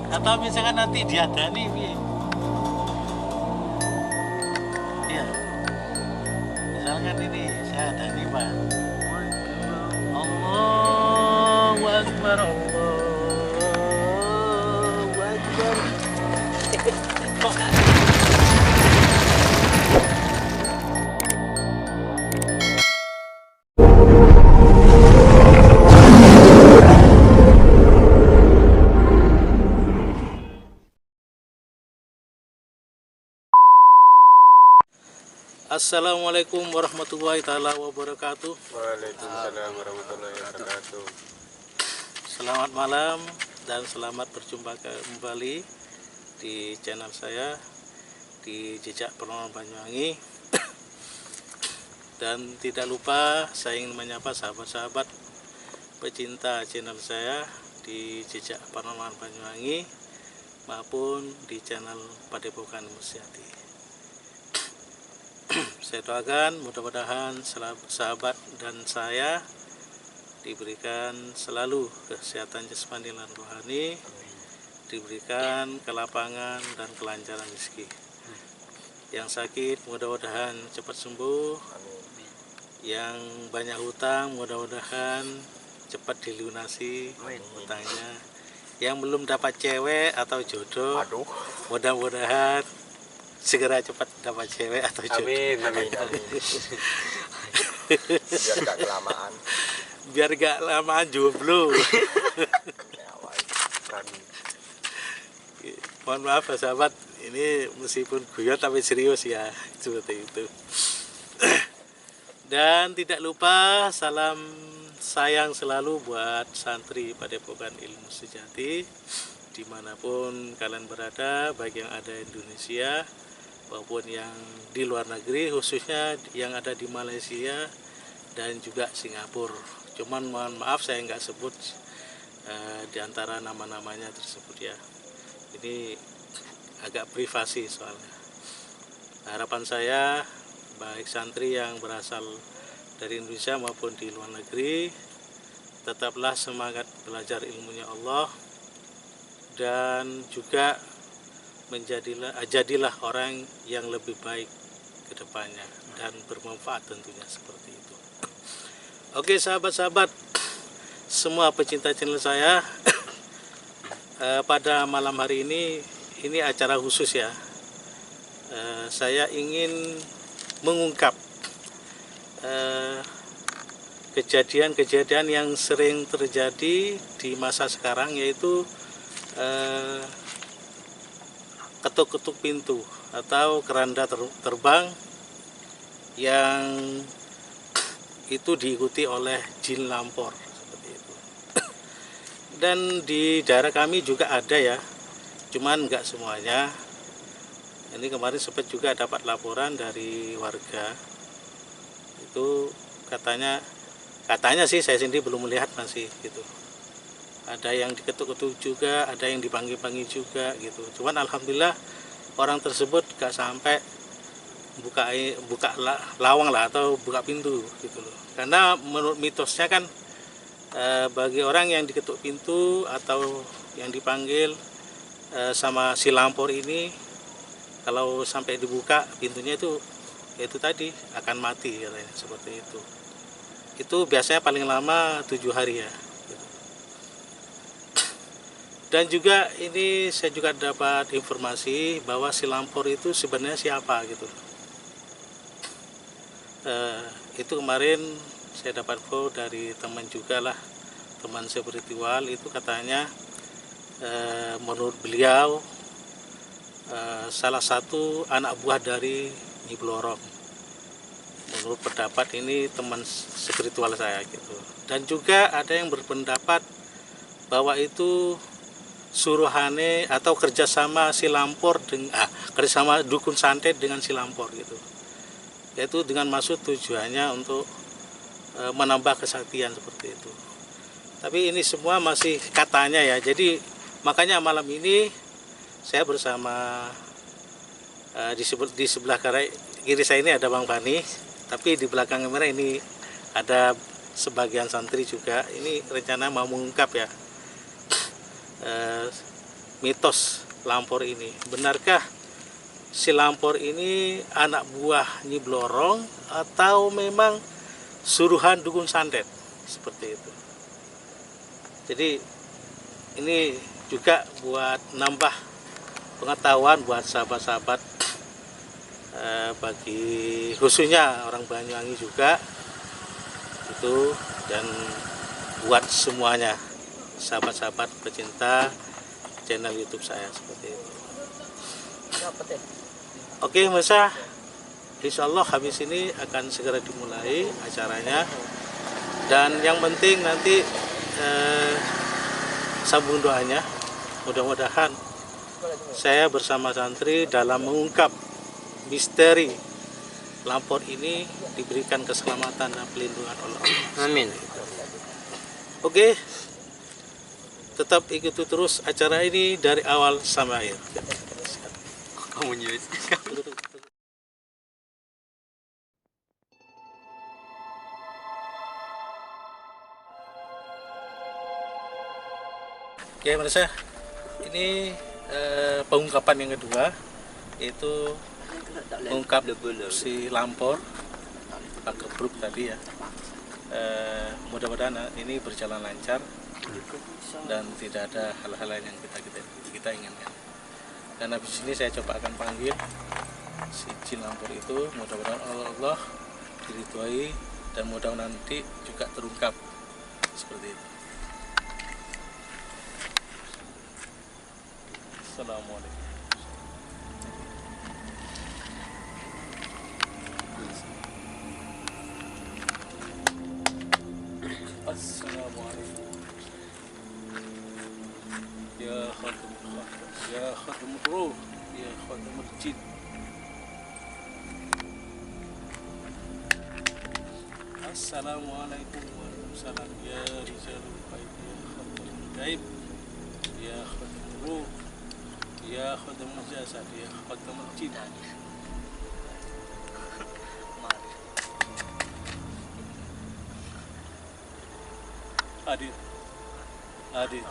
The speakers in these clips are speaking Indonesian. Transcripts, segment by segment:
Atau misalkan nanti diadani piye? Iya. Misalkan ini saya adani Pak. Allahu Akbar, Allahu Akbar. Kok Assalamualaikum warahmatullahi taala wabarakatuh. Waalaikumsalam warahmatullahi wabarakatuh. Selamat malam dan selamat berjumpa kembali di channel saya di Jejak Paranormal Banyuwangi. Dan tidak lupa saya ingin menyapa sahabat-sahabat pecinta channel saya di Jejak Paranormal Banyuwangi maupun di channel Padepokan Ilmu Sejati. Saya doakan mudah-mudahan sahabat dan saya diberikan selalu kesehatan jasmani dan rohani, diberikan kelapangan dan kelancaran rezeki. Yang sakit mudah-mudahan cepat sembuh, yang banyak hutang mudah-mudahan cepat dilunasi hutangnya, yang belum dapat cewek atau jodoh mudah-mudahan segera cepat dapat cewek atau jodoh. Amin, amin, amin. Biar gak kelamaan. Biar gak lamaan jomblo. Mohon maaf ya sahabat, ini meskipun guyon tapi serius ya, seperti itu. Dan tidak lupa salam sayang selalu buat santri Padepokan Ilmu Sejati dimanapun kalian berada, baik yang ada di Indonesia maupun yang di luar negeri, khususnya yang ada di Malaysia dan juga Singapura. Cuman mohon maaf saya nggak sebut di antara nama-namanya tersebut ya. Ini agak privasi soalnya. Harapan saya baik santri yang berasal dari Indonesia maupun di luar negeri, tetaplah semangat belajar ilmunya Allah dan juga jadilah orang yang lebih baik ke depannya dan bermanfaat tentunya seperti itu. Oke sahabat-sahabat semua pecinta channel saya, pada malam hari ini acara khusus ya. Saya ingin mengungkap kejadian-kejadian yang sering terjadi di masa sekarang, yaitu ketuk-ketuk pintu atau keranda terbang yang itu diikuti oleh jin lampor seperti itu. Dan di daerah kami juga ada ya, cuman nggak semuanya. Ini kemarin sempat juga dapat laporan dari warga, itu katanya sih, saya sendiri belum melihat masih gitu. Ada yang diketuk-ketuk juga, ada yang dipanggil-panggil juga gitu. Cuman alhamdulillah orang tersebut gak sampai buka lawang lah atau buka pintu gitu loh. Karena menurut mitosnya kan bagi orang yang diketuk pintu atau yang dipanggil sama si lampor ini, kalau sampai dibuka pintunya itu tadi akan mati katanya, seperti itu. Itu biasanya paling lama 7 hari ya. Dan juga ini saya juga dapat informasi bahwa si lampor itu sebenarnya siapa gitu. Itu kemarin saya dapat info dari teman juga lah, teman spiritual itu katanya menurut beliau salah satu anak buah dari Nyi Blorong. Menurut pendapat ini teman spiritual saya gitu. Dan juga ada yang berpendapat bahwa itu suruhane atau kerjasama si lampor kerjasama dukun santet dengan si lampor gitu, yaitu dengan maksud tujuannya untuk menambah kesaktian seperti itu. Tapi ini semua masih katanya ya, jadi makanya malam ini saya bersama di sebelah kiri saya ini ada Bang Fani, tapi di belakang kamera ini ada sebagian santri juga. Ini rencana mau mengungkap ya mitos Lampor ini. Benarkah si Lampor ini anak buah Nyi Blorong atau memang suruhan dukun santet seperti itu. Jadi ini juga buat nambah pengetahuan buat sahabat-sahabat, bagi khususnya orang Banyuwangi juga itu, dan buat semuanya sahabat-sahabat pecinta channel YouTube saya seperti itu. Oke Masa, insya Allah habis ini akan segera dimulai acaranya, dan yang penting nanti sambung doanya. Mudah-mudahan saya bersama santri dalam mengungkap misteri Lampor ini diberikan keselamatan dan pelindungan oleh Allah. Amin. Oke, tetap ikuti terus acara ini dari awal sampai akhir. Kamu nyuit. Oke, Marisa, ini pengungkapan yang kedua, yaitu mengungkap si Lampor, Pak Kebruk tadi ya. Mudah-mudahan ini berjalan lancar dan tidak ada hal-hal lain yang kita inginkan. Dan habis ini saya coba akan panggil si jin Lampor itu, mudah-mudahan Allah diridhoi dan mudah-mudahan nanti juga terungkap seperti itu. Assalamualaikum. Assalamualaikum. Ya khatam, ya khatam ruh, ya khatam jin. Assalamualaikum warahmatullahi wabarakatuh. Ya rijalul ghaib, ya khatam gaib, ya khatam ruh, ya khatam jasad, ya khatam jin. Hadir, hadir,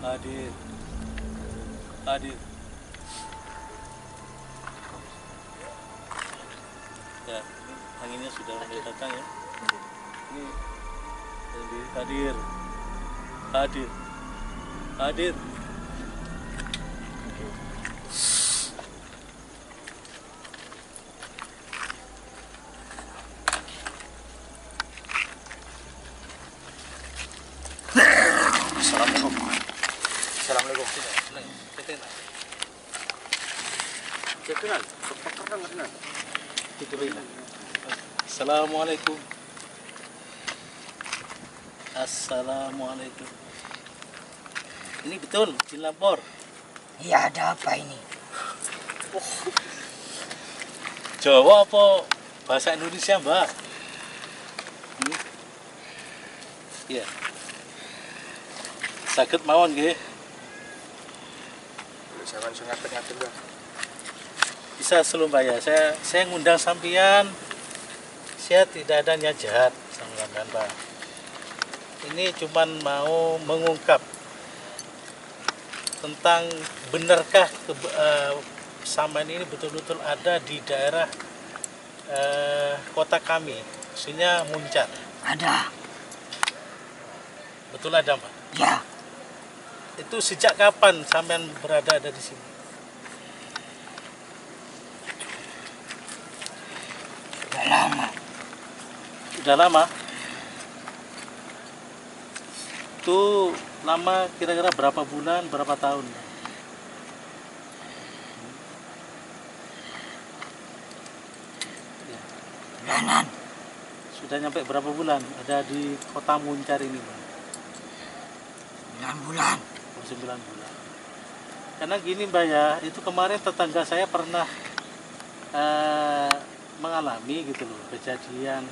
hadir, hadir. Ya, anginnya sudah mulai datang ya. Ini hadir, hadir, hadir. Assalamualaikum. Assalamualaikum. Assalamualaikum. Ini betul jin Lampor. Iya, ada apa ini? Jawa apa bahasa Indonesia, Mbak? Iya. Saged mawon nggih. Jangan sengatin-ngatin Bang. Bisa Selumbaya. Saya ngundang sampean. Saya tidak ada niat jahat sampean, Pak. Ini cuman mau mengungkap tentang benarkah sampean ini betul-betul ada di daerah kota kami, khususnya Muncar. Ada. Betul ada, Pak? Ya, Itu sejak kapan sampean berada di sini? udah lama. Sudah lama? Itu lama kira-kira berapa bulan, berapa tahun? Bulanan. Sudah nyampe berapa bulan ada di kota Muncar ini, Bang? 9 bulan. 9 bulan. Karena gini Mbak ya, itu kemarin tetangga saya pernah mengalami gitu loh, kejadian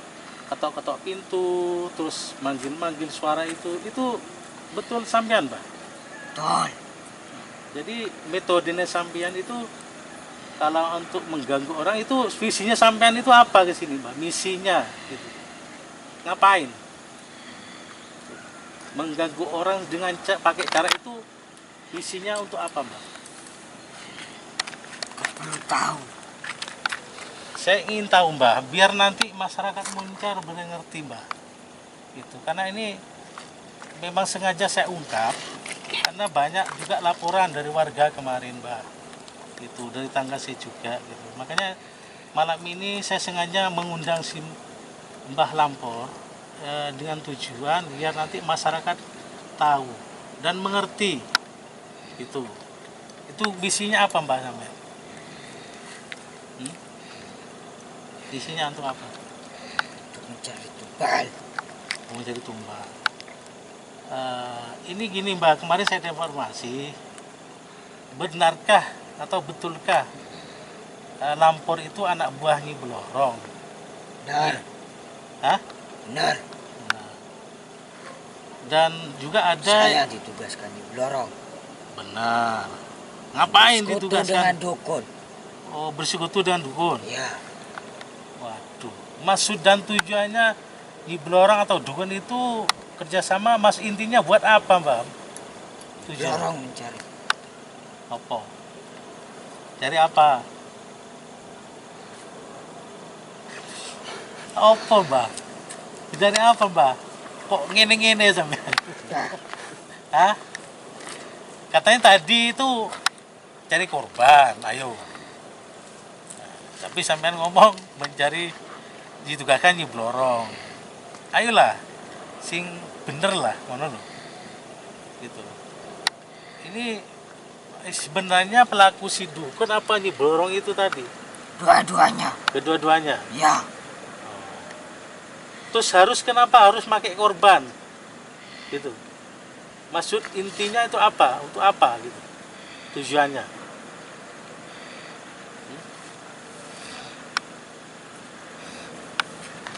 ketok-ketok pintu, terus manggil-manggil suara itu betul sampean, Mbak? Betul. Jadi metodenya sampean itu kalau untuk mengganggu orang itu visinya sampean itu apa ke sini, Mbak? Misinya gitu. Ngapain? Mengganggu orang dengan pakai cara itu Misinya untuk apa, Mbak? Kau perlu tahu. Saya ingin tahu, Mbak, biar nanti masyarakat Muncar benar ngerti, Mbak. Gitu. Karena ini memang sengaja saya ungkap karena banyak juga laporan dari warga kemarin, Mbak. Itu dari tangga saya juga gitu. Makanya malam ini saya sengaja mengundang si Mbah Lampor dengan tujuan biar nanti masyarakat tahu dan mengerti. Itu misinya apa, Mbak sampean? Misinya untuk apa? Untuk mencari tumbal. Mencari tumbal. Ini gini, Mbak, kemarin saya ada informasi, benarkah atau betulkah Lampor itu anak buah Nyi Blorong? Benar. Hah? Benar. Nah. Dan juga ada Saya ditugaskan di Blorong. benar. Ngapain Sekutu ditugaskan? dengan dukun. Oh, bersekutu dengan dukun. Ya. Waduh. Maksud dan tujuannya Nyi Blorong atau dukun itu kerjasama, mas intinya buat apa, Mbak? Tujuan Blorong mencari. apa? Cari apa? Apa, Mbak? Dari apa, Mbak? Kok ngene-ngene sampean? Hah? Katanya tadi itu cari korban, ayo. Nah, tapi sampean ngomong mencari ditugaskan Nyi Blorong. Ayolah, sing bener lah, ngono lho. Gitu. Ini sebenarnya pelaku si dukun apa Nyi Blorong itu tadi? Dua-duanya. Kedua-duanya. Ya. Terus kenapa harus pakai korban? Gitu. Maksud intinya itu apa? Untuk apa gitu? Tujuannya.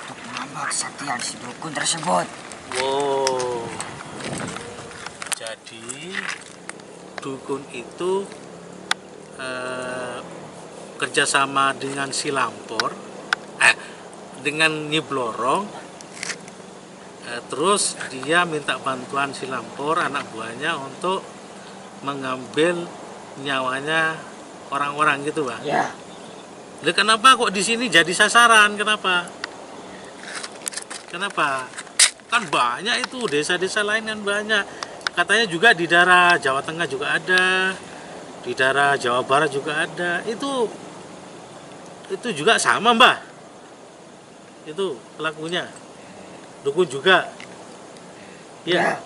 Untuk menambah kesaktian si dukun tersebut. Wow. Jadi dukun itu kerjasama dengan si Lampor, dengan Nyi Blorong, terus dia minta bantuan si Lampor anak buahnya untuk mengambil nyawanya orang-orang gitu, Bang. Ya. Lah kenapa kok di sini jadi sasaran? Kenapa? Kan banyak itu desa-desa lain kan banyak. Katanya juga di daerah Jawa Tengah juga ada, di daerah Jawa Barat juga ada. Itu juga sama, Mbah. Itu pelakunya. Dukun juga. Ya.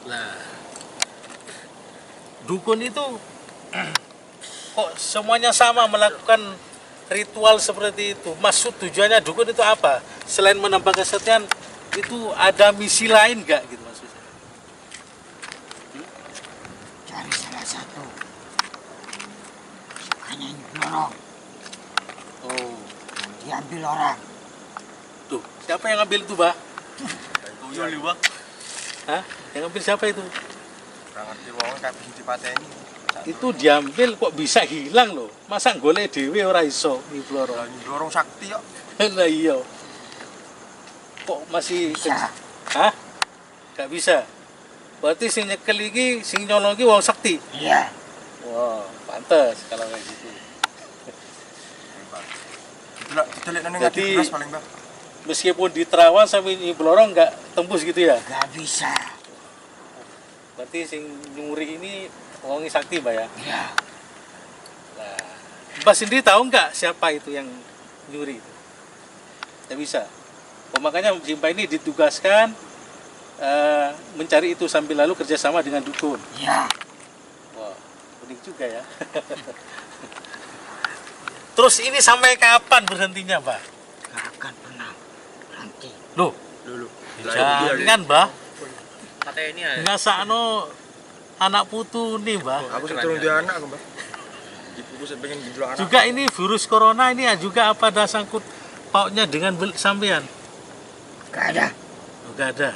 Lah. Dukun itu kok semuanya sama melakukan ritual seperti itu. Maksud tujuannya dukun itu apa? Selain menambah kesetiaan, itu ada misi lain nggak gitu maksudnya? Cari salah satu. Sukanya Nyi Blorong. Oh, Diambil orang. tuh siapa yang ngambil itu, Bah? Tuyul nih, Bang. Hah? Yang ngambil siapa itu? Kurang ngerti wong kabeh dipateni. Itu diambil kok bisa hilang loh. Masa golek dhewe ora iso Nyi Blorong? Dorong sakti kok. Lah iya. Kok masih Bisa. Hah? Gak bisa. Berarti sing nyekel iki, sing nyolong iki wong sakti. Iya. Wah, pantes kalau kayak gitu. Ditelik nang ngadi Jadi- beras paling, Bang. Meskipun di Terawan sampai Nyi Blorong nggak tembus gitu ya. Gak bisa. Berarti sing nyuri ini wong sakti, Mbak ya. Iya. Nah, Mbak sendiri tahu nggak siapa itu yang nyuri itu? Nggak bisa. Oh, makanya Mbak ini ditugaskan mencari itu sambil lalu kerjasama dengan dukun. Iya. Wah, unik juga ya. Terus ini sampai kapan berhentinya, Mbak? Gak akan pernah berhenti. Loh, Dulu. jangan, Mbak. Katanya ini ya. Ngasakno anak putu nih, Mbak. Aku sing turun di anak aku, Bang. Ibuku sing pengen dijual anak. Juga ini virus corona ini juga apa ada sangkut pautnya dengan sampean? Gak ada. Oh, nggak ada.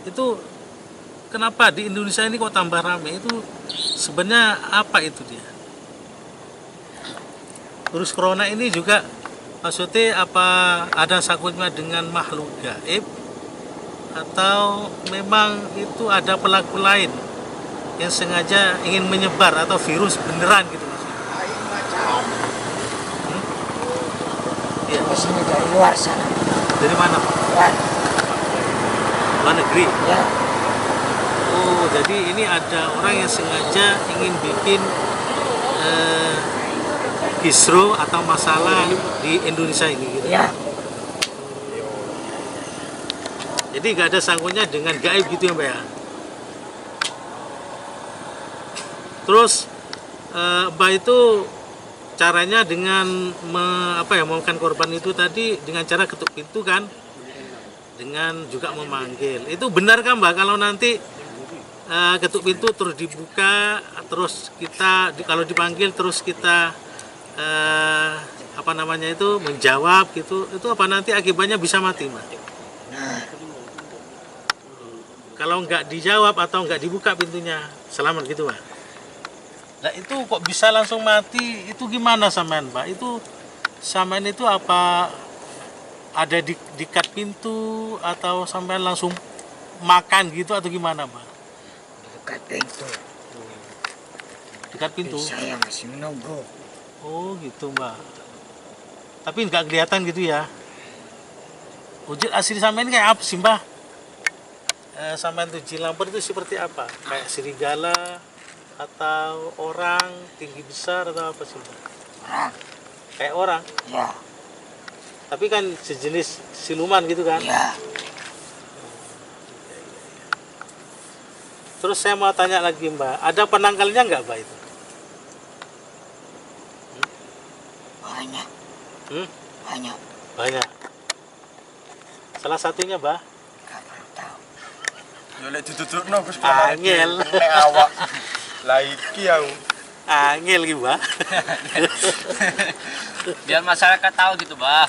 Itu kenapa di Indonesia ini kok tambah rame? Itu sebenarnya apa itu dia? Virus corona ini juga maksudnya apa ada sangkutnya dengan makhluk gaib atau memang itu ada pelaku lain yang sengaja ingin menyebar atau virus beneran gitu maksudnya? Iya. Kesini dari luar sana. Dari mana Pak? Luar. Luar negeri? Ya. Oh, jadi ini ada orang yang sengaja ingin bikin kisruh atau masalah di Indonesia ini gitu. Ya. Jadi nggak ada sangkutnya dengan gaib gitu ya Mbak ya? Terus Mbak itu caranya dengan memakan korban itu tadi dengan cara ketuk pintu kan? Dengan juga memanggil. Itu benar kan Mbak kalau nanti ketuk pintu terus dibuka, terus kita kalau dipanggil terus kita menjawab gitu, itu apa nanti akibatnya bisa mati Mbak? Nah, Kalau nggak dijawab atau nggak dibuka pintunya, selamat gitu Pak. Nah itu kok bisa langsung mati, itu gimana sampean Pak? Itu sampean itu apa ada dikat pintu atau sampean langsung makan gitu atau gimana Pak? dekat pintu. Dikat pintu? Saya masih menunggu. Oh gitu Mbak. Tapi nggak kelihatan gitu ya? Wujud asli sampean kayak apa sih Mbak? Sampean tuh Jilampur itu seperti apa? Kayak serigala atau orang tinggi besar atau apa sih Mbak? Orang. Kayak orang, Ya. tapi kan sejenis siluman gitu kan? Ya. Terus saya mau tanya lagi Mbak, ada penangkalnya nggak Mbak itu? Banyak. Hmm? Banyak. Banyak. Salah satunya Mbak? Gak perlu tahu. Yo lek ditutupno Gus Angel. Nek awak. Lah iki aku. Angel gitu Mbak. Biar masyarakat tahu gitu, Bah.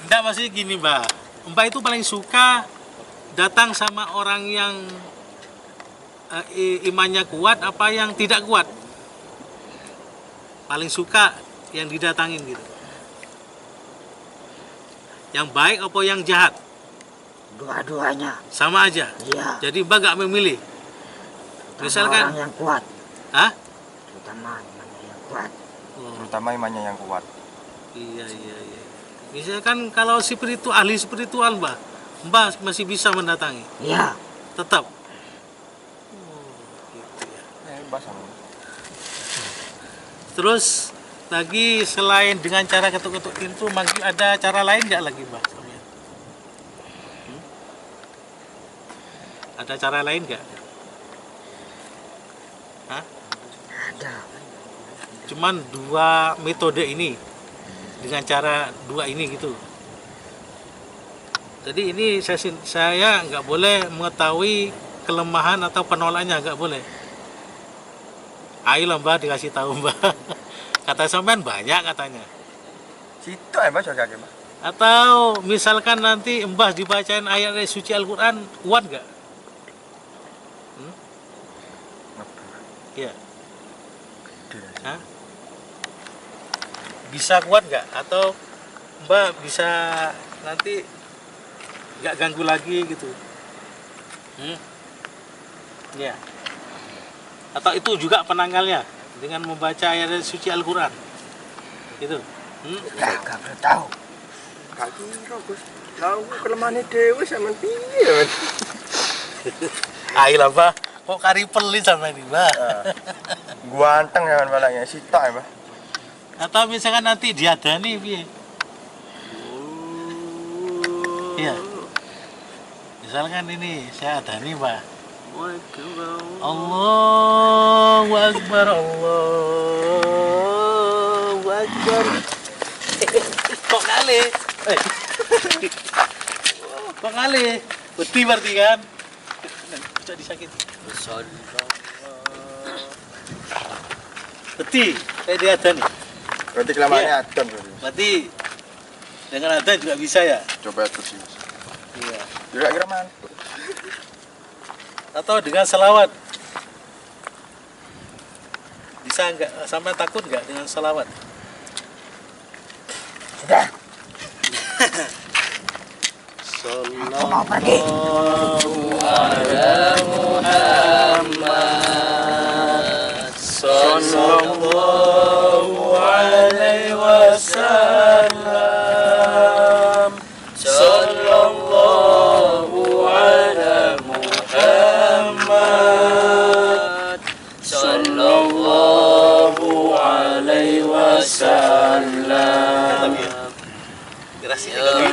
Enggak, maksudnya gini Mbak. Mbak itu paling suka datang sama orang yang imannya kuat apa yang tidak kuat? Paling suka yang didatangin gitu. Yang baik apa yang jahat? Dua-duanya. Sama aja. Iya. Jadi Mbak nggak memilih. Terutama Misalkan, orang yang kuat. hah? Terutama mana yang kuat. Oh, Terutama imannya yang kuat. iya. Misalkan kalau ahli spiritual Mbak masih bisa mendatangi. Iya. Tetap. Oh, gitu ya. Bas aku. Terus lagi selain dengan cara ketuk-ketuk pintu, masih ada cara lain nggak lagi Mbak? Ada cara lain nggak? Hah? Ada. Cuman dua metode ini, dengan cara dua ini gitu. Jadi ini saya nggak boleh mengetahui kelemahan atau penolaknya, nggak boleh. Ayolah Mbak, dikasih tahu Mbak. Kata sampean banyak katanya. Situ ya Mas jagake, Mas. Atau misalkan nanti Mbah dibacain ayat suci Al-Quran, kuat nggak? Iya. Hah? Bisa kuat nggak? Atau Mbak bisa nanti nggak ganggu lagi gitu? Ya. Atau itu juga penanggalnya dengan membaca ayat suci Al-Quran? Gitu. Gak perlu tahu. Kaki Gus. Lah kelemane dhewe sampean piye, Mas? Ayolah Mbah, kok kari pelit sama ini Mbah. Guanteng ya balanya sitok ya, Mas. Atau misalkan nanti diadani piye? Iya. Misalkan ini saya adani Mbah. Allahu Akbar, Allahu Akbar. Kok kali? Kok kali? Beti berarti kan? Bisa disakit. Beti, saya diadani. Berarti kelamannya Iya. adon berarti. Berarti dengan adan juga bisa ya? Coba adon sih. Iya. Kira-kira man. Atau dengan selawat. Bisa nggak? Sampai takut nggak dengan selawat? Sudah. Sallallahu Mau pergi. ala Muhammad sallallahu alaihi wasallam. Sallallahu ala Muhammad. Sallallahu alaihi wasallam.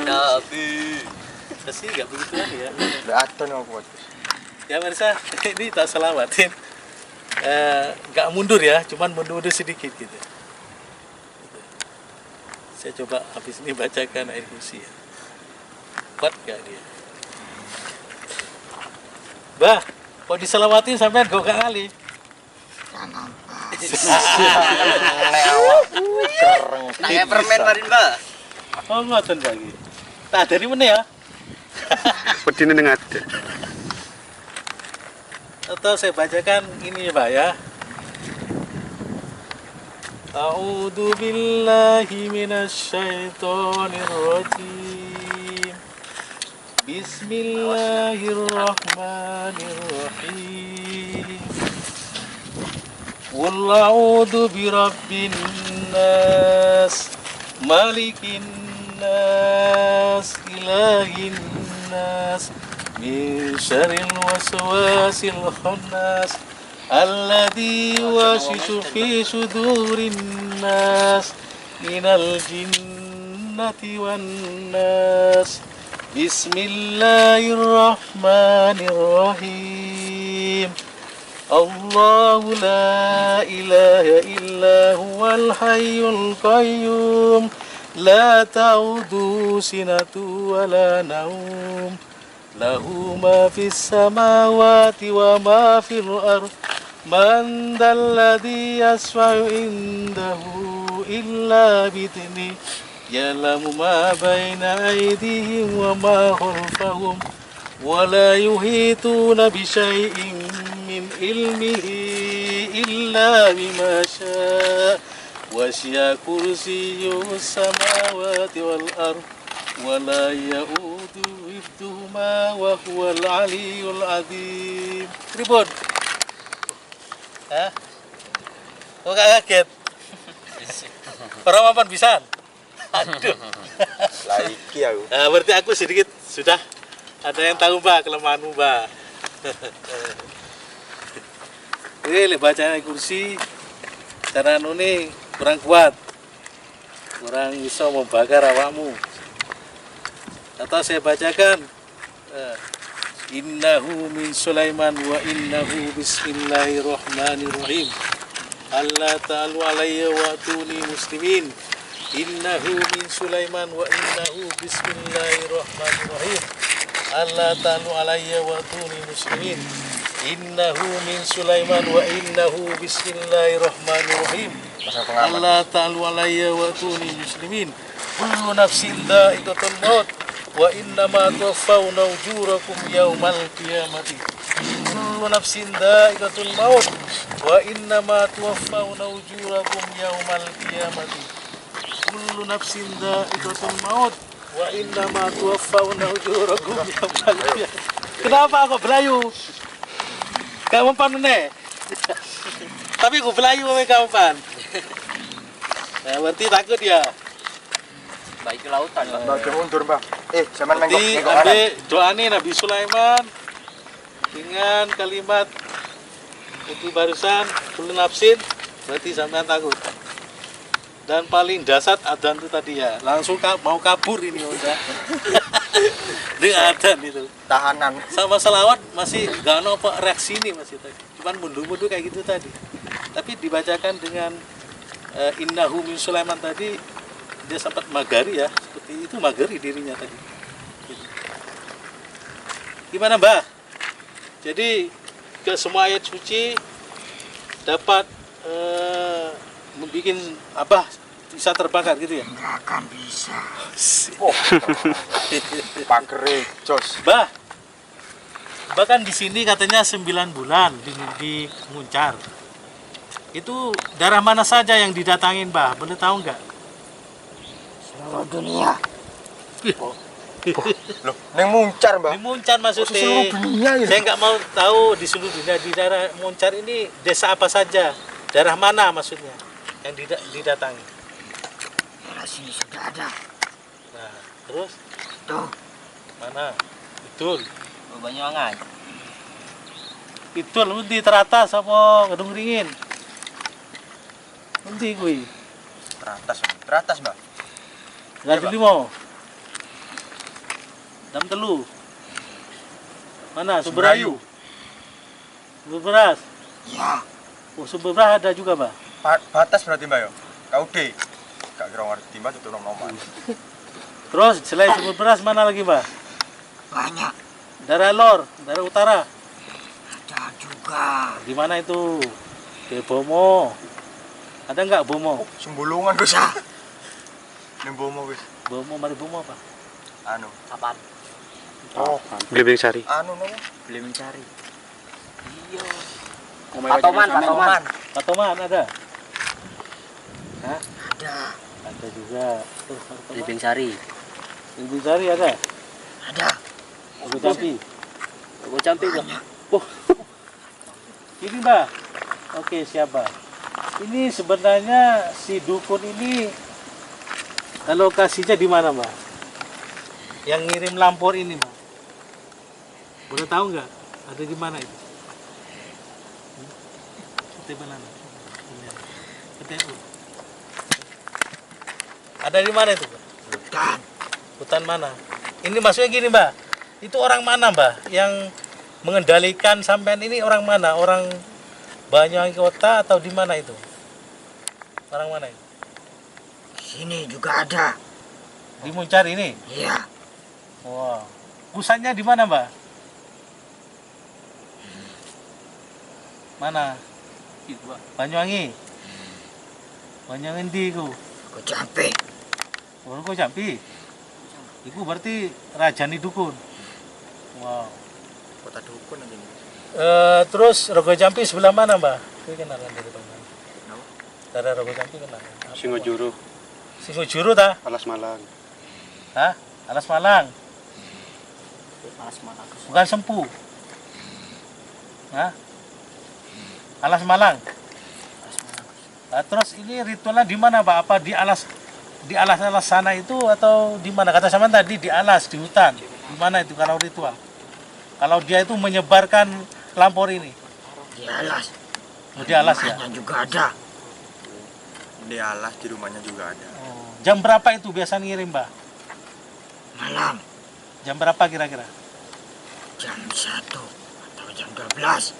Nabi. Pasti nggak begitu kan ya? Beaton aku. Ya Marisa, ini tak selawatin. Nggak mundur ya, cuman mundur sedikit gitu. Saya coba habis ini bacakan ayat kursi ya. Kuat gak dia? Bah, kok diselawatin sampean kok gak ngali? Kayak permen marin, Mbak. Oh ngoten lagi. Tak dari mana ya? Pedine ning ade. Atau saya bacakan ini Pak ya. A'udzu billahi minasyaitonir rajim. Bismillahirrahmanirrahim. Qul a'udzu birabbin nas, malikin nas, ilahin nas, min syarril waswasil khannas, alladzi yuwaswisu fi sudurin nas, minal jinnati wan nas. Bismillahirrahmanirrahim. Allahu la ilaha illa huwal hayyul qayyum, la ta'udhu sinatu wa la naum, lahu ma fis samawati wa ma fil ard, man dalladhi yasfa'u indahu illa bidni, ya'lamu ma baina aydihim wa ma khalfahum, wa la yuhituna bi syai'in min ilmihi illa bima syaa, wasi'a kursiyyus samawati wal ard, wa la ya'uduhu hifdhuhuma wa huwal aliyyul azim. Ribut. Hah? Kok gak kaget? Orang apa bisa? Aduh. Laiki aku. Nah, berarti aku sedikit sudah ada yang tahu Mbak kelemahanmu Mbak. Oke, bacaan kursi cara nuni kurang kuat, kurang bisa membakar awakmu. Atau saya bacakan innahu min Sulaiman wa innahu bismillahirrahmanirrahim. Allah ta'alu alayya wa atuni muslimin. Innahu min Sulaiman wa innahu bismillahirrahmanirrahim. Allah ta'alu alayya wa atuni muslimin. Innahu min Sulaiman wa innahu bismillahirrahmanirrahim. Allah ta'alu alayya wa atuni muslimin. Kullu nafsin dha'iqatul maut wa innama tuwaffawna ujurakum yaumal qiyamati. Kullu nafsin dha'iqatul maut wa innama tuwaffawna ujurakum yaumal qiyamati. Kullu nafsin dha'iqatul maut wa innama tuwaffawna ujurakum yaumal qiyamati. Kenapa kok belayu? Gak mempan nih. Tapi gue belayu gak mempan. Nah, berarti takut ya. Baik ke lautan, Mbak. Mbak mundur, Mbak. Zaman Berarti ambil doa nih Nabi Sulaiman dengan kalimat itu barusan kullu nafsin, berarti sampean takut. Dan paling dasar adzan itu tadi ya, langsung mau kabur ini udah. Dengan adzan itu. tahanan. Sama selawat masih gak ada apa reaksi ini masih tadi. Cuman mundur-mundur kayak gitu tadi. Tapi dibacakan dengan innahu min Sulaiman tadi, dia sempat magari ya, seperti itu magari dirinya tadi. Gitu. Gimana Mbak? Jadi ke semua ayat suci dapat membuat apa bisa terbakar gitu ya? Nggak akan bisa. Oh, pakere jos. Bah, bahkan di sini katanya 9 bulan di Muncar. Itu darah mana saja yang didatangin, Bah? Boleh tahu nggak? Seluruh dunia. Loh, neng Muncar, Mbak. Di Muncar maksudnya. Seluruh dunia ya. Saya nggak mau tahu di seluruh dunia, di daerah Muncar ini desa apa saja Daerah mana maksudnya yang didatangi? Daerah sini sudah ada. Nah, terus Tuh, mana? Idul. Oh, Banyuwangan. Idul di teratas apa Kedung Ringin? Nanti kuwi. Teratas, Mbak. Gak limo. Dam telu. Mana? Sumberayu. Sumber beras. ya. Oh, sumber beras ada juga, Mbak. Batas berarti Mbak yo. KUD. Gak kira ngerti Mbak itu nom-noman. Terus selain sumber beras mana lagi, Mbak? Banyak. Daerah lor, daerah utara. Ada juga. Di mana itu? Di Bomo. Ada nggak Bomo? Sembulungan Gus. Bisa. Nembomo wis. Bomo, mari Bomo apa? Anu. Apaan? Oh, Blimbing Sari. anu nopo? Beli mencari. Iya. Patoman. Patoman ada? Hah? Ada. Ada juga. Terus Patoman. Blimbing Sari. Blimbing Sari ada? Ada. Ogo Jampi. Ogo Jampi, Mbak. Banyak. Ini, Mbak. Oke, siapa? Ini sebenarnya si dukun ini lokasinya di mana, Mbak? Yang ngirim lampor ini, Mbak. Boleh tahu nggak? Ada di mana itu? Di mana? PTU. Ada di mana itu, Mbak? Hutan. Hutan mana? Ini maksudnya gini, Mbak. Itu orang mana, Mbak? Yang mengendalikan sampean ini orang mana? Orang Banyuwangi Kota atau di mana itu? Orang mana itu? Sini juga ada. Di Muncar ini? Iya. Wow. Pusatnya di mana, Mbak? Mana? Banyuwangi. Banyuwangi ndi iku? Aku capek. Kok Jampi? Iku berarti Rajani Dukun. Wow. Kota dukun aja nih. Terus Rogo Jampi sebelah mana, Mbak? Kuwi kenalan dari teman. Kenapa? Dari Rogo Jampi kenalan. Singojuru, Singojuru ta? Alas Malang. Hah? Alas Malang. Alas Malang. Bukan Sempu. Hah? Alas Malang. Nah, terus ini ritualnya di mana, Pak? Apa di alas sana itu atau di mana? Kata sama tadi di alas, di hutan. Di mana itu kalau ritual? Kalau dia itu menyebarkan lampor ini. Di alas. Oh, di alas ya. Rumahnya juga ada. Di alas di rumahnya juga ada. Oh. Jam berapa itu biasa ngirim, Mbak? Malam. Jam berapa kira-kira? Jam 1 atau jam 12.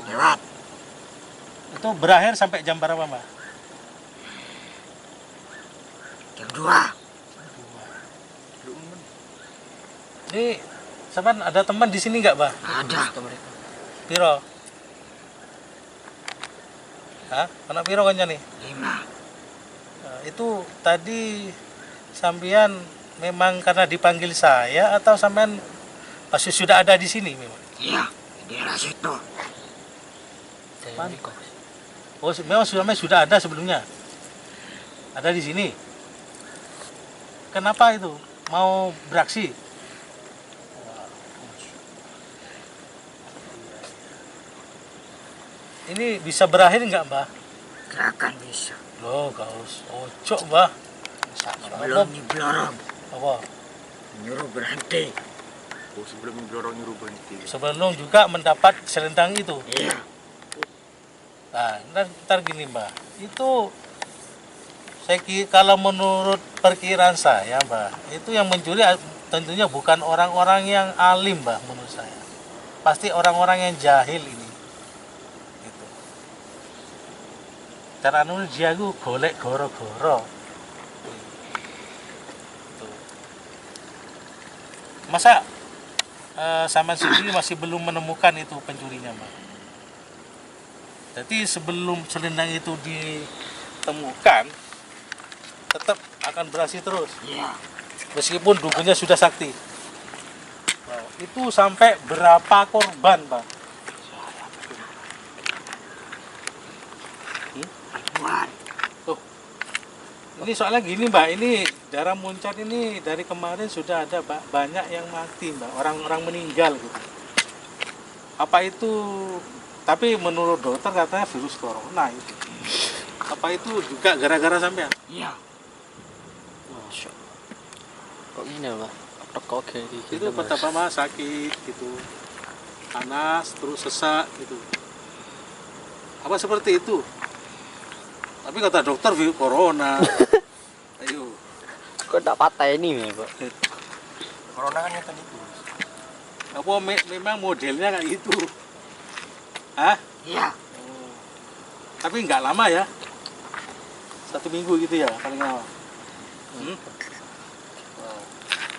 Lewat. Itu berakhir sampai jam berapa, Mbak? Jam 2. Ini Saban ada teman di sini nggak, Mbak? Ada. Piro? Hah? Anak piro kan nih? 5. Nah, itu tadi sampean memang karena dipanggil saya atau sampean pasti sudah ada di sini memang? Iya. Di daerah situ. Mana? Oh, memang sudah ada sebelumnya. Ada di sini. Kenapa itu? Mau beraksi? Ini bisa berakhir nggak, Mbak? Gerakan bisa. Loh, gaus. Ojo, Mbak. Sebelum diblorong. Apa? Nyuruh berhenti. Oh, sebelum dorong nyuruh berhenti. Sebelum juga mendapat selendang itu. Iya. Nah, ntar gini, Mbak. Itu kalau menurut perkiraan saya, Mbak, itu yang mencuri tentunya bukan orang-orang yang alim, Mbak, menurut saya. Pasti orang-orang yang jahil ini. Gitu. Cara dia itu golek goro-goro. Gitu. Masa sama sendiri masih belum menemukan itu pencurinya, Mbak? Jadi sebelum selendang itu ditemukan, tetap akan beraksi terus. Iya. Meskipun dukunnya sudah sakti. Nah, itu sampai berapa korban, Pak? Ribuan. Tuh. Ini soalnya gini, Mbak. Ini daerah Muncar ini dari kemarin sudah ada, Pak, banyak yang mati, Mbak. Orang-orang meninggal gitu. Apa itu Tapi menurut dokter katanya virus corona itu. Apa itu juga gara-gara sampean? Iya. Masya. Kok gini Pak? Kok kayak gitu? Itu pertama sakit gitu. Panas terus sesak gitu. Apa seperti itu? Tapi kata dokter virus corona. Ayo. Kok tak patah ini ya Pak? Corona kan ngeten itu. Apa memang modelnya kayak gitu? Hah? Iya. Tapi nggak lama ya? 1 minggu gitu ya paling lama.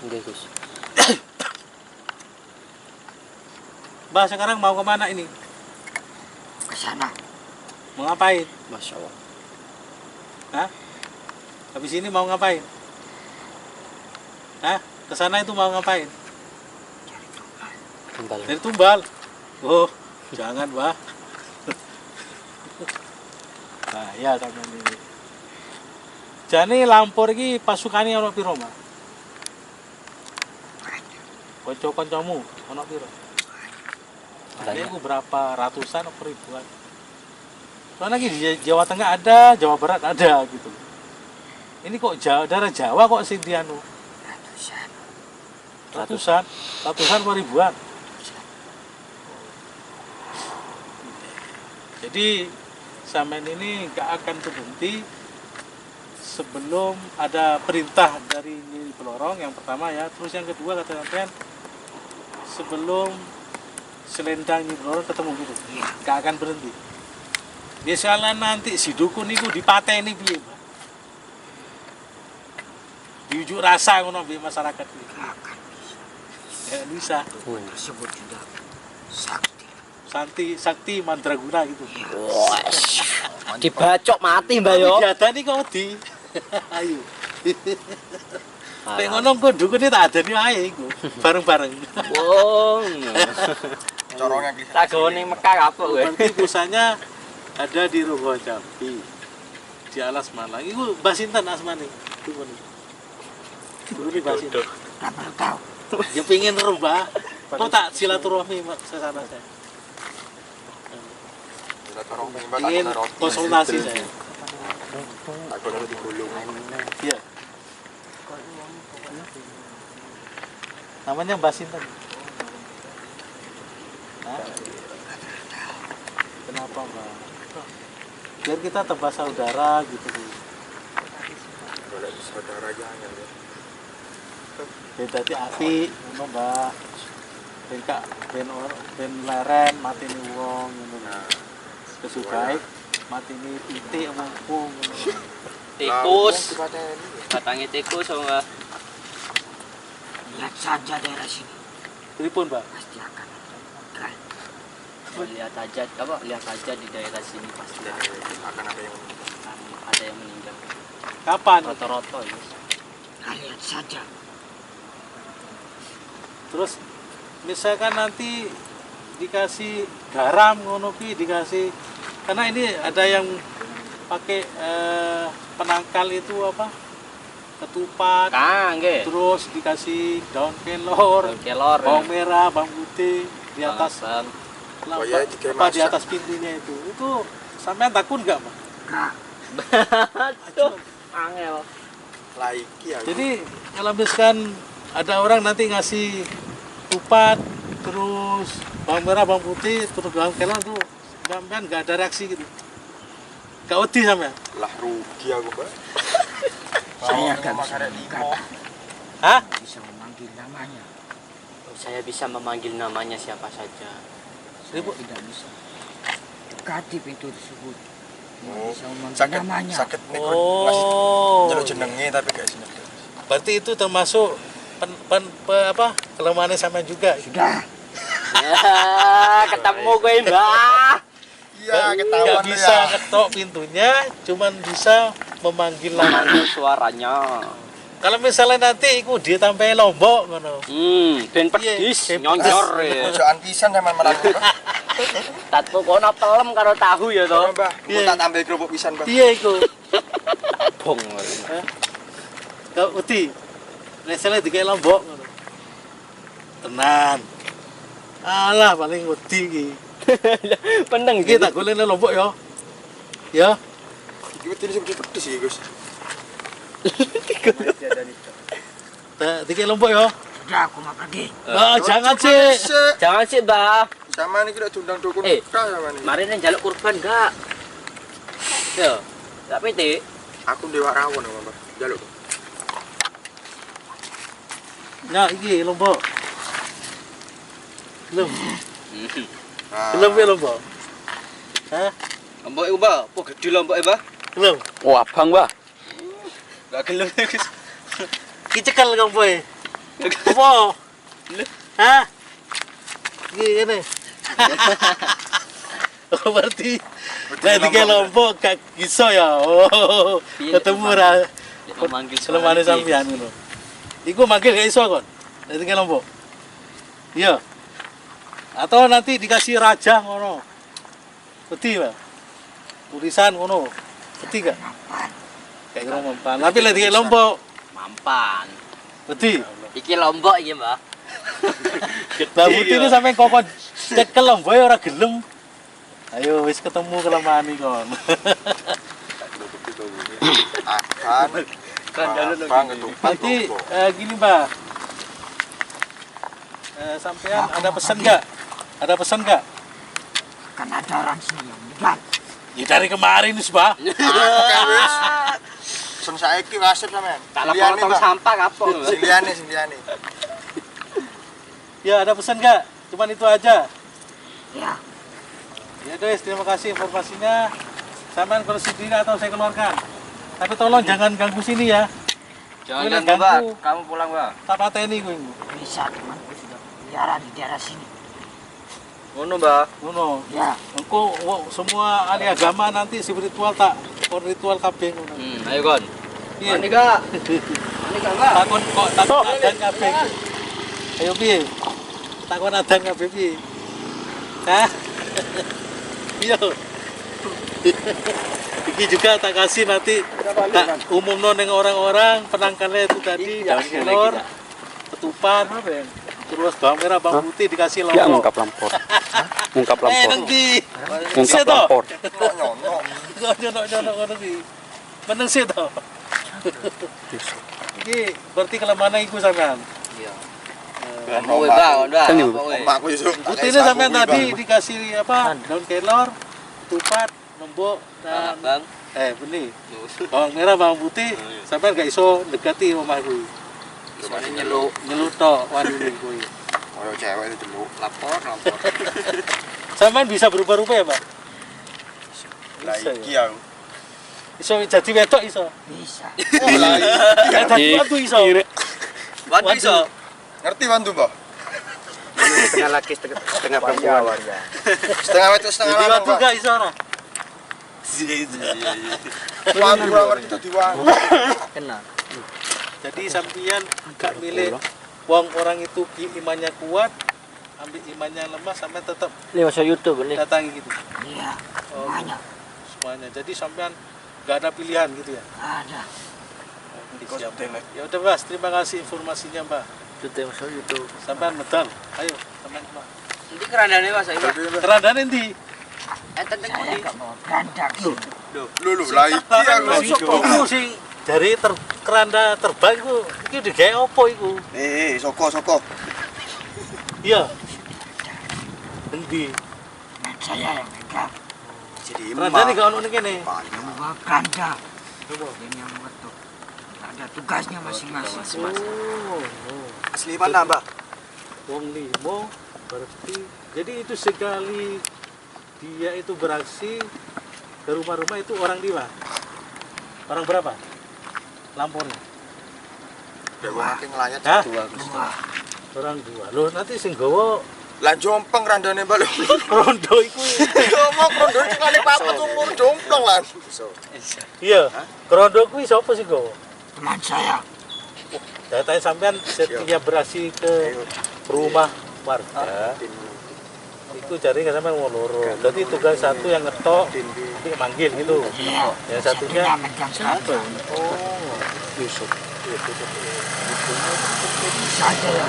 Enggak Gus. Mbak sekarang mau kemana ini? Ke sana. Mau ngapain? Masya Allah. Hah? Habis ini mau ngapain? Hah? Kesana itu mau ngapain? Tumbal. Dari Tumbal. Oh, jangan, Mbah. Nah, ya sampean ini. Jane Lampur iki pasukane ana piro, Mbah? Kanca-kancamu ana piro? Ada aku berapa ratusan atau ribuan? Soalnya lagi di Jawa Tengah ada, Jawa Barat ada gitu. Ini kok daerah Jawa kok sing dianu? Ratusan atau ribuan. Jadi sampean ini nggak akan berhenti sebelum ada perintah dari Nyi Blorong yang pertama ya. Terus yang kedua kata sampean sebelum selendang Nyi Blorong ketemu gitu. Nggak akan berhenti. Misalnya nanti si dukun itu dipateni piye, Pak? Diujuk rasa ngono piye masyarakat iki. Ya bisa. Tersebut sudah sakti. Sakti Mandraguna gitu. Dibacok mati Mbak yo. Diadani kok di. Ayo. Nek ngono kok dukune tak adani ae iku. Bareng-bareng. Wong. Corongnya gitu. Tak gone Mekah kapok kowe. Berarti pusanya ada di Rogo Jambi. Di Alas Malang. Iku Mbah sinten asmane? Dukun. Dukun iki Mbah sinten? Tak perlu tahu. Ya pengen rubah. Kok tak silaturahmi sesana saya. Ingin konsultasi saya. Aku udah digulung. Iya. Namanya Mbah sinten? Hah? Kenapa, Mbak? Biar kita tebas saudara gitu. Kalau saudara jangan ya. Ben dadi apik ngono, Mbak. Ben leren matine wong ngono. Kesukai matine pitik wong ngono. Tikus. Batangnya tikus sama Lihat saja daerah sini. Pripun, Mbak? Pasti akan ada. lihat aja lihat aja di daerah sini pasti Akan ada yang ada yang meninggal. Kapan? Roto-roto ya. Nah, lihat saja. Terus misalkan nanti dikasih garam ngono ki dikasih karena ini ada yang pakai penangkal itu apa? Ketupat. Nggih. Terus dikasih daun kelor, Kelor. bawang merah, bawang putih di atas Oh iya, digawe apa di masak. atas pintunya itu. Itu sampean takut nggak, Pak? Nah, Aduh, angel. laiki aku. Jadi kalau misalkan ada orang nanti ngasih tupat, terus bawang merah, bawang putih, terus bawang kelor tuh sampean nggak ada reaksi gitu. Nggak wedi sampean. Lah rugi aku, Pak. saya nggak bisa berkata. Hah? Bisa memanggil namanya. Saya bisa memanggil namanya siapa saja. Saya tidak bisa dekati pintu tersebut. Oh, Bisa memanggil sakit namanya. sakit mikro ngasih Oh. nyeluk jenenge tapi gak sini. Berarti itu termasuk kelemahannya sama juga. Sudah. Ya, ketemu gue Mbak. Iya, Nggak ketahuan lu bisa ya. ngetok pintunya, cuman bisa memanggil namanya. Memanggil suaranya. Kalau misalnya nanti iku dia tambahin lombok ngono. Ben pedis, Iya, nyonyor ya. Pojokan pisan sama marang. Tatku kono pelem karo tahu ya Toh, toh. Mbah, Iya. tak tambah kerupuk pisan, Mbah. Iya iku. Bong. Kau uti. Misalnya dikai lombok ngono. Tenan. Alah paling wedi iki. Peneng Iki tak golekne lombok ya. Ya. Iki wedine sing pedes iki, Gus. Tak dikek lombok ya. Udah aku mau pergi. Jangan sih. Jangan sih, Mbak. Sama iki lek diundang dukun Eh, nikah sama nih. Kemarin yang jaluk kurban enggak? Yo, enggak pede. Aku dewa rawon ya, Mbak. Jaluk. Nah, iki lombok. Belum. Nah, Belum ya lombok. Hah? Lombok iku, Mbak. Apa gede lombok e, Mbak? Belum. Wah, Bang, Mbak. Enggak gelem, Gus. Iki cekel lomboke. Apa? Hah? Iki ngene. Oh, berarti dikek lombok gak iso ya. Oh. Ketemu ra. Dia memanggil Selemane sampean ngono. Iku manggil gak iso kon. Dadi lombok. Iya. Atau nanti dikasih raja ngono. Peti, Pak. Tulisan ngono. Peti gak? Kayak ngono mempan. Tapi lek dikek lombok, Mampan. peti. Iki lombok iki, Mbak. Lah putih ini sampe kokon cekel lomboke ora gelem. Ayo wis ketemu kelemahan iki kon. akan Bang ketupat. Nanti gini, Mbak. Sampean ada pesan nggak? Ada pesan nggak? Kan ada orang sini yang meninggal. Ya dari kemarin wis, Mbak. wis. Sen saiki wasip sampean. Tak lapor tong sampah kapok. Sing liyane, sing liyane. Ya ada pesan nggak? Cuman itu aja. Ya, Ya guys, terima kasih informasinya. Sampean kalau sendiri atau saya keluarkan. Tapi tolong jangan ganggu sini ya. Jangan Boleh ganggu, Mbak. ganggu. Kamu pulang, Mbak. Tak pateni kuwi. bisa temanku sudah berkeliaran di daerah sini. Ngono, Mbak. Ngono. Ya, Engko semua ahli agama nanti spiritual tak ritual kabeh ngono. Ayo, Kon. Iya. Mani, Kak. Mani, Kak, Mbak. Takon kok takon adan kabeh. Ayo piye? Takon adan kabeh piye? Hah? Iya. Iki juga tak kasih nanti tak umumno ning orang-orang penangkalnya itu tadi daun kelor, ketupat, terus bawang merah, bawang putih dikasih Ya, lombok. ungkap lampor. Ungkap lampor. Nanti. Ungkap lampor. Nyonok. Nyonok ngono iki. Meneng sih to. Iki berarti kelemahan iku sampean. Iya. Mau Mbak, Mbak. Sini, Apa, weh? Omakku iso. Putihnya sampean tadi dikasih apa? Daun kelor, ketupat, lombok dan Bang. benih. Bawang merah, bawang putih, sampean gak iso dekati omahku. Soalnya nyeluk. Nyelut tok wanine kuwi. Koyo cewek itu jeluk. Lapor. Sampean bisa berubah-ubah ya, Pak? Lah Bisa iki ya? aku. Iso jadi wedok iso. bisa. Oh lah iki. Dadi aku iso. Waduh, iso. Ngerti bantu, Mbak? Setengah laki, setengah perempuan. Setengah wedok setengah Jadi lanang, waktu Mbak. gak iso ora? Wantu ora ngerti dadi wantu. Kena. Jadi sampean gak milih wong orang itu imannya kuat, ambil imannya lemah sampai tetap Ini masuk YouTube nih. datangi gitu. Iya, Oh, banyak. semuanya. Jadi sampean gak ada pilihan gitu ya. Ada. Siap. Ya udah Mas, terima kasih informasinya Mbak. Itu masuk YouTube. Sampean medal. Ayo, sampean Mbak. Nanti kerandane Mas, ayo. Kerandane ndi? Tentang Saya nggak mau berandak sini. Lho lah iki aku. Iku sing dari keranda terbang iku iki digawe apa iku? Soko. Iya. Endi? Dan saya yang megang. Jadi Kerandane gak ono ning kene. Dua ganda. Ini yang mengetuk. Ada tugasnya masing-masing. Oh. asli mana, Mbak? Wong limo berarti jadi itu sekali dia itu beraksi ke rumah-rumah itu orang lima. Orang berapa? Lampornya? Dewa akeh nglayat. Hah? Dua. Orang dua. Loh nanti sing gawa Lah jompeng randane, Mbak. Lho. rondo iku. Ngomong rondo cekane papat umur jomplang lan. Iya. Rondo kuwi sapa sing gawa? Teman saya. Datanya sampean setiap beraksi ke rumah warga. Iku jari kan sampean mau loro. Jadi tugas satu yang ngetok, nanti manggil gitu. Iya. Yang satunya megang satu. oh, Yusuf. Saja yang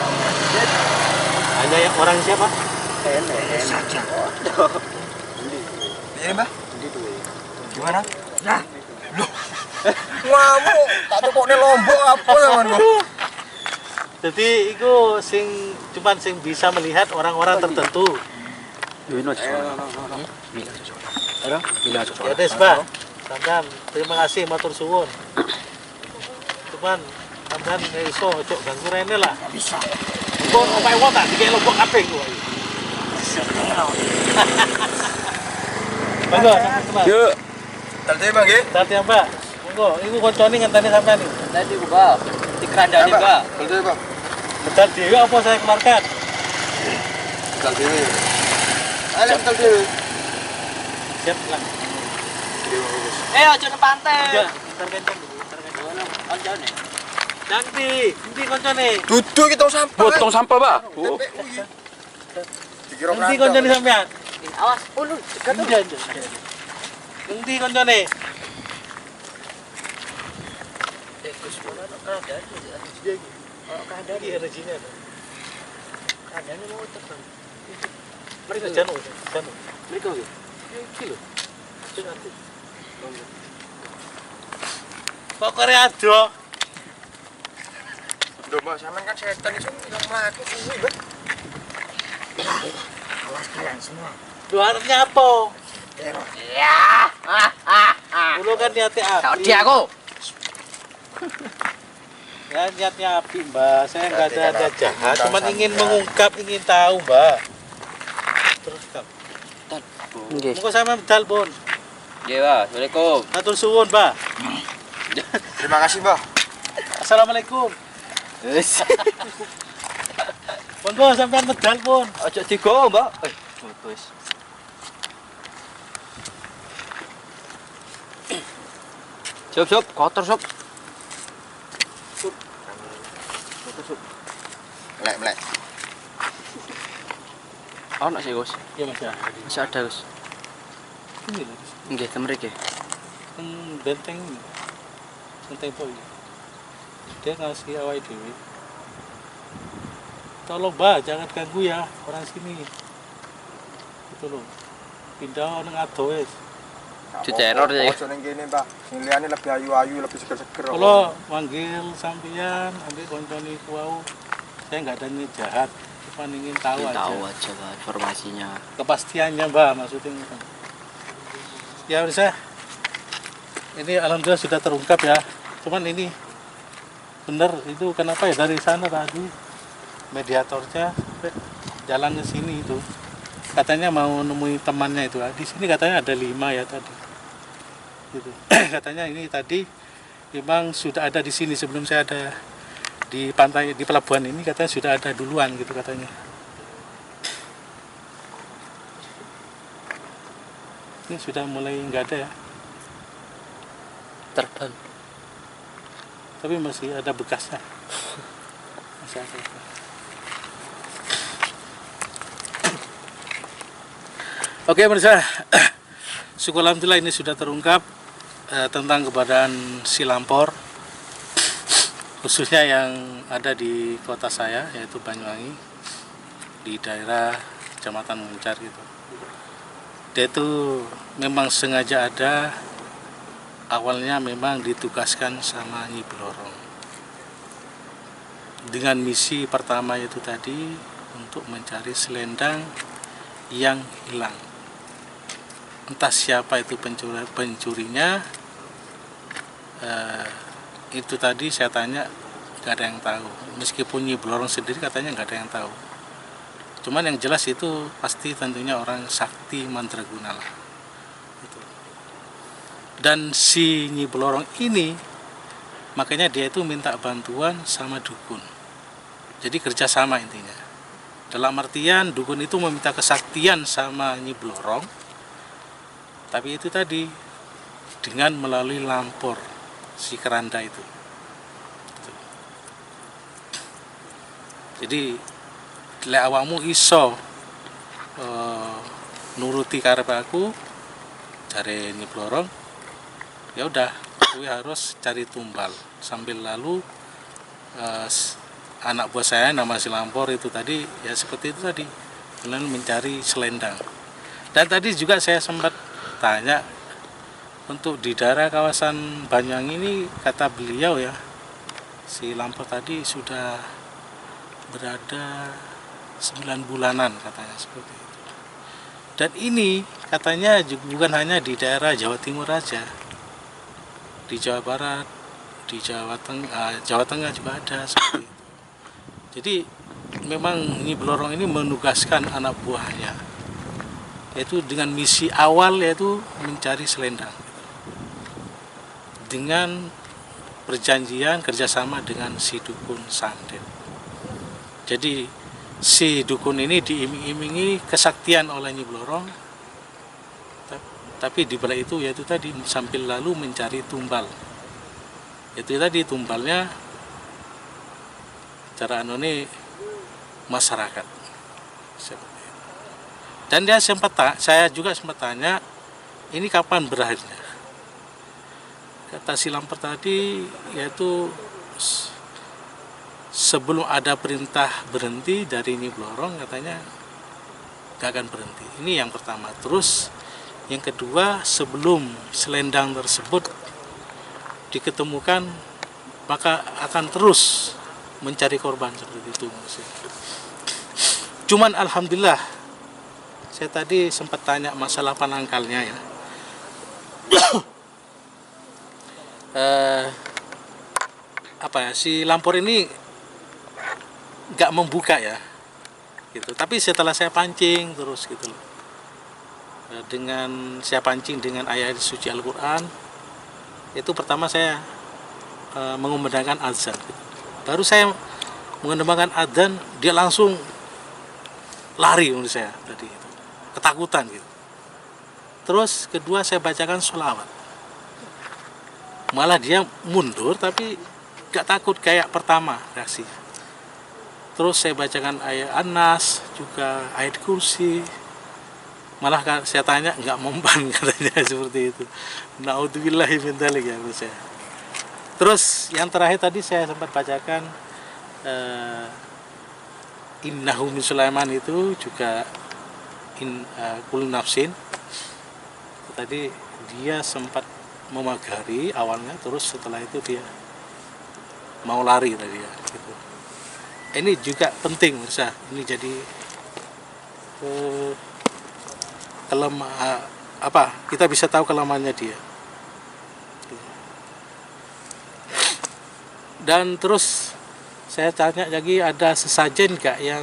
Hanya yang orang siapa? Enak. saja. Iya, Mbah. Gimana? Nah, Ngamuk, tak tukokne lombok apa ya, Man? Jadi itu cuman sing bisa melihat orang-orang tertentu. Bila Ya des, Pak. Sampean terima kasih matur suwun. Cuman sampean iso ojo ganggu rene lah. bisa. Engko omahe wong tak dikek lombok kabeh kok. Monggo, sampean. Yuk. Tadi Bang nggih. Tati Mbak. Monggo, iku koncone ngenteni sampean iki. Tadi ku, Pak. Di kerandane, Pak. Tadi Bang. Bedal dhewe apa saya keluarkan? Tadi. Ayo tadi. Siap lah. Aja nang pantai. Enggak, ntar kenceng dulu, ntar kenceng. Ono kancane. Nanti, endi koncone? Duduk kita sampah. Potong sampah, Pak. Oh. Dikira Endi koncone sampean? Awas, ulu dekat tuh. Endi koncone? Gus mana keadaan dia iki. Oh, keadaan Iki rezekinya. keadaannya mau terbang. Mereka janu. Mereka iki. Iki lho. Nanti. Kok Korea ado? Lho, Mbak, sampean kan setan iso yang mlaku kuwi, Mbak. Awas kalian semua. Lu arepnya apa? Teror. Kulo kan niatnya Tak api. di aku. Ya niatnya api, Mbak. Saya nggak ada jahat, cuman ingin mengungkap, ingin tahu, Mbak. Terus Kak. Nggih. Monggo sama medal, Bon. Nggih, Pak. Assalamualaikum. Matur suwun, Mbak. Terima kasih, Mbak. Assalamualaikum. Wis. Monggo sampean medal, Bon. Ojo digo, Mbak. Wis. Sob, kotor sob. Melek. Ono sih, Gus. Iya, Mas. Ya. Masih ada, Gus. Ini lho. Nggih, temen iki. Benteng ini. Benteng boy. Dia ngasih awal dewi. Tolong, Mbak, jangan ganggu ya orang sini. Itu loh. Pindah nang ado wis. Di teror ya. Ojo ning kene, Mbak. Sing liyane lebih ayu-ayu, lebih seger-seger. Kalau manggil sampeyan ambil koncone iku wau. Saya nggak ada niat jahat, cuma ingin tahu aja. Tahu aja, Pak, informasinya. Kepastiannya, Mbak, maksudnya. Ya bisa. Ini alhamdulillah sudah terungkap ya. Cuman ini benar itu kenapa ya dari sana tadi mediatornya sampai jalan ke sini itu katanya mau nemui temannya itu. Di sini katanya ada 5 ya tadi. Gitu. Katanya ini tadi memang sudah ada di sini sebelum saya ada di pantai di pelabuhan ini, katanya sudah ada duluan gitu katanya. Ini sudah mulai nggak ada ya. Terbang. Tapi masih ada bekasnya. Masih ada. Oke pemirsa, syukur alhamdulillah ini sudah terungkap tentang keberadaan si Lampor, khususnya yang ada di kota saya yaitu Banyuwangi, di daerah Kecamatan Muncar gitu. Dia itu memang sengaja ada. Awalnya memang ditugaskan sama Nyi Blorong dengan misi pertama itu tadi untuk mencari selendang yang hilang. Entah siapa itu pencurinya, itu tadi saya tanya nggak ada yang tahu. Meskipun Nyi Blorong sendiri katanya nggak ada yang tahu. Cuman yang jelas itu pasti tentunya orang sakti mandraguna lah. Dan si Nyi Blorong ini makanya dia itu minta bantuan sama dukun. Jadi kerjasama intinya. Dalam artian dukun itu meminta kesaktian sama Nyi Blorong, tapi itu tadi dengan melalui Lampor si keranda itu. Jadi lek awakmu iso nuruti karep aku cari Nyi Blorong, ya udah, gue harus cari tumbal sambil lalu anak buah saya nama si Lampor itu tadi ya seperti itu tadi kemudian mencari selendang. Dan tadi juga saya sempat tanya untuk di daerah kawasan Banyuwangi ini, kata beliau ya, si Lampor tadi sudah berada 9 bulanan katanya seperti itu. Dan ini katanya bukan hanya di daerah Jawa Timur aja, di Jawa Barat, di Jawa Tengah juga ada seperti itu. Jadi memang Nyi Blorong ini menugaskan anak buahnya, yaitu dengan misi awal yaitu mencari selendang, dengan perjanjian kerjasama dengan si dukun Sandet. Jadi si dukun ini diiming-imingi kesaktian oleh Nyi Blorong, tapi di balik itu yaitu tadi sambil lalu mencari tumbal. Itu tadi tumbalnya cara ini masyarakat. Dan dia saya juga sempat tanya, ini kapan berakhirnya? Kata si Lampor tadi yaitu sebelum ada perintah berhenti dari Nyi Blorong, katanya gak akan berhenti. Ini yang pertama. Terus yang kedua, sebelum selendang tersebut diketemukan, maka akan terus mencari korban seperti itu. Cuman alhamdulillah, saya tadi sempat tanya masalah penangkalnya ya. Si Lampor ini nggak membuka ya, gitu. Tapi setelah saya pancing terus gitu loh, saya pancing dengan ayat suci Al-Quran, itu pertama saya mengumandangkan azan. Baru saya mengumandangkan azan, dia langsung lari menurut saya tadi, ketakutan gitu. Terus kedua saya bacakan sholawat, malah dia mundur tapi gak takut kayak pertama reaksinya. Terus saya bacakan ayat An-Nas, juga ayat Kursi, malah saya tanya nggak mempan katanya seperti itu. Naudzubillahi min dzalik ya menurut saya. Terus yang terakhir tadi saya sempat bacakan Innahu min Sulaiman, itu juga Kullu nafsin. Tadi dia sempat memagari awalnya, terus setelah itu dia mau lari tadi ya gitu. Ini juga penting menurut saya. Ini jadi kita bisa tahu kelemahannya dia. Dan terus saya tanya lagi, ada sesajen nggak yang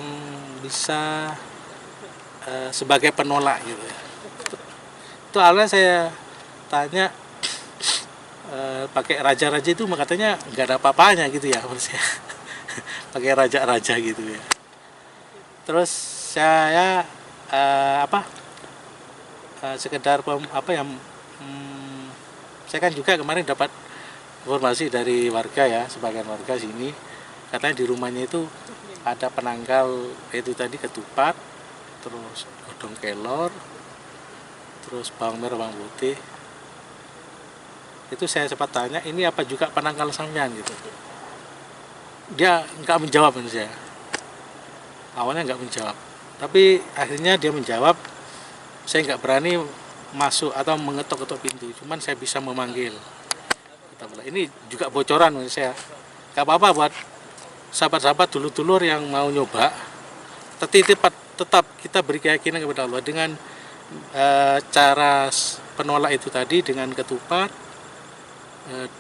bisa sebagai penolak gitu ya. Itu awalnya saya tanya pakai raja-raja itu, katanya nggak ada apa-apanya gitu ya maksudnya. Pakai raja-raja gitu ya. Terus saya sekedar saya kan juga kemarin dapat informasi dari warga ya, sebagian warga sini katanya di rumahnya itu ada penangkal, itu tadi ketupat, terus godong kelor, terus bawang merah, bawang putih. Itu saya sempat tanya, ini apa juga penangkal sampean gitu. Dia nggak menjawab menurut saya. Awalnya nggak menjawab, tapi akhirnya dia menjawab. Saya nggak berani masuk atau mengetok-ketok pintu, cuman saya bisa memanggil. Ini juga bocoran menurut saya. Gak apa-apa buat sahabat-sahabat dulur-dulur yang mau nyoba, tetap kita beri keyakinan kepada Allah dengan cara penolak itu tadi, dengan ketupat,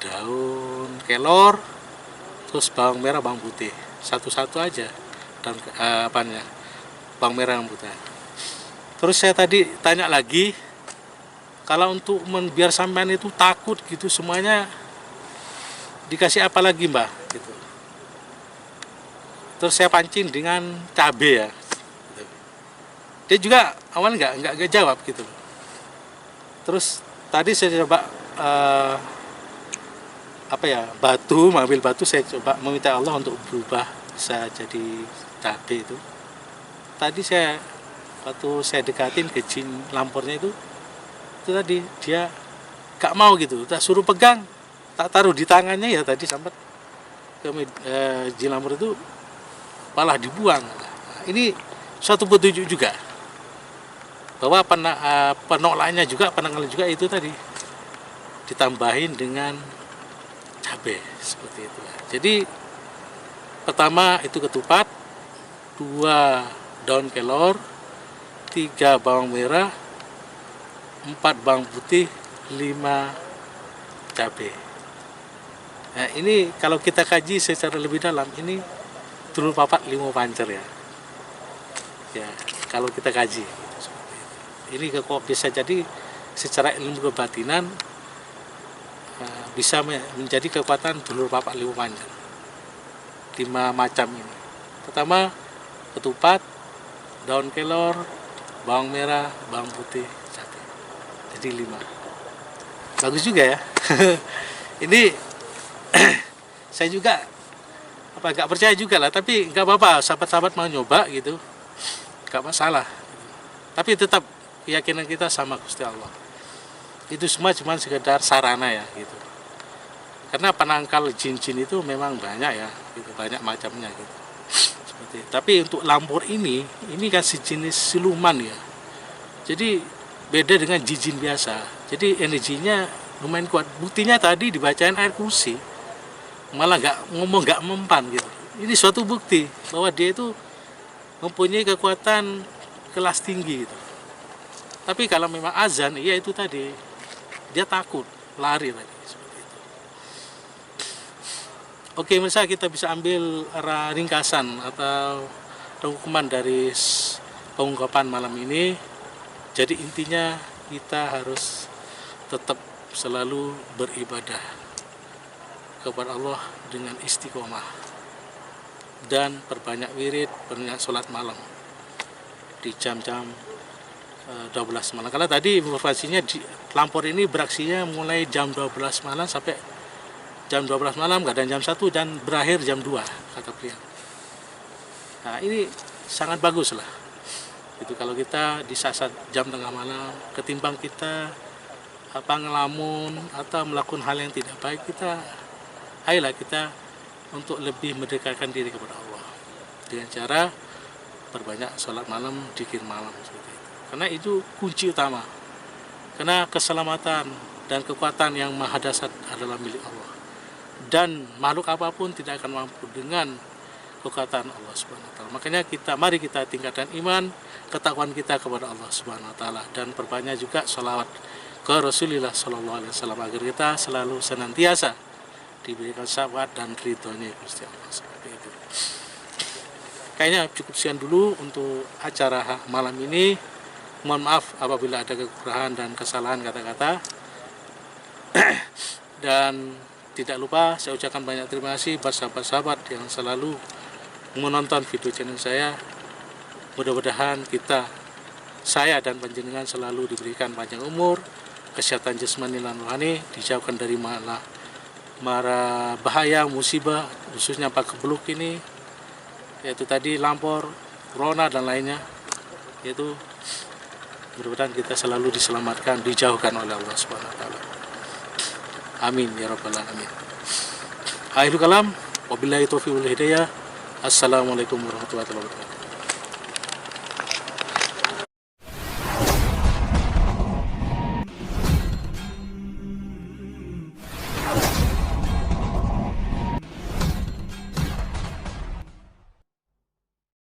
daun kelor, terus bawang merah, bawang putih, satu-satu aja, dan bawang merah, bawang putih. Terus saya tadi tanya lagi, kalau untuk biar sampean itu takut gitu semuanya, dikasih apa lagi mbak gitu. Terus saya pancing dengan cabai ya. Dia juga awal nggak jawab gitu. Terus tadi saya coba mengambil batu, saya coba meminta Allah untuk berubah bisa jadi cabai itu. Tadi waktu saya dekatin ke jin lampornya itu tadi dia gak mau gitu, tak suruh pegang, tak taruh di tangannya ya, tadi sampai ke jin lampor itu malah dibuang. Ini suatu petunjuk juga bahwa penolaknya juga, penanggalan juga itu tadi ditambahin dengan cabai seperti itu. Jadi pertama itu ketupat, 2 daun kelor, 3 bawang merah, 4 bawang putih, 5 cabai. Nah, ini kalau kita kaji secara lebih dalam, ini telur papat 5 pancer ya. Ya, kalau kita kaji. Ini kok bisa jadi secara ilmu kebatinan bisa menjadi kekuatan telur papat 5 pancer. 5 macam ini. Pertama, ketupat, daun kelor, bawang merah, bawang putih, cabai. Jadi 5. Bagus juga ya. Ini saya juga nggak percaya juga lah, tapi nggak apa-apa, sahabat-sahabat mau nyoba gitu, nggak masalah. Tapi tetap keyakinan kita sama Gusti Allah. Itu semua cuma sekedar sarana ya gitu. Karena penangkal jin-jin itu memang banyak ya, gitu, banyak macamnya gitu. Seperti. Tapi untuk lampur ini kan sejenis siluman ya. Jadi beda dengan jin biasa. Jadi energinya lumayan kuat. Buktinya tadi dibacain air kursi, malah nggak mempan gitu. Ini suatu bukti bahwa dia itu mempunyai kekuatan kelas tinggi gitu. Tapi kalau memang azan, ya itu tadi dia takut, lari tadi seperti itu. Oke, misalnya kita bisa ambil ringkasan atau rangkuman dari pengungkapan malam ini. Jadi intinya kita harus tetap selalu beribadah kepada Allah dengan istiqomah dan perbanyak wirid, perbanyak sholat malam di jam-jam 12 malam. Karena tadi informasinya lampor ini beraksinya mulai jam 12 malam sampai jam 12 malam, kadang jam 1 dan berakhir jam 2 kata beliau. Nah, ini sangat bagus lah. Itu kalau kita di saat jam tengah malam, ketimbang kita ngelamun atau melakukan hal yang tidak baik, ayolah kita untuk lebih mendekatkan diri kepada Allah dengan cara berbanyak sholat malam, zikir malam seperti itu. Karena itu kunci utama. Karena keselamatan dan kekuatan yang maha dahsyat adalah milik Allah. Dan makhluk apapun tidak akan mampu dengan kekuatan Allah Subhanahu wa taala. Makanya mari kita tingkatkan iman, ketakwaan kita kepada Allah Subhanahu wa taala, dan perbanyak juga sholawat ke Rasulullah sallallahu alaihi wasallam agar kita selalu senantiasa diberikan syafaat dan ridhonya Gusti Allah seperti itu. Kayaknya cukup sekian dulu untuk acara malam ini. Mohon maaf apabila ada kekurangan dan kesalahan kata-kata. Dan tidak lupa saya ucapkan banyak terima kasih buat sahabat-sahabat yang selalu menonton video channel saya. Mudah-mudahan saya dan panjenengan selalu diberikan panjang umur, kesehatan jasmani dan rohani, dijauhkan dari mara bahaya, musibah, khususnya Pak Kebluk ini, yaitu tadi lampor, corona dan lainnya. Yaitu mudah-mudahan kita selalu diselamatkan, dijauhkan oleh Allah Subhanahu wa taala. Amin ya rabbal alamin. Akhirul kalam, wabillahi taufiq wal hidayah. Assalamualaikum warahmatullahi wabarakatuh.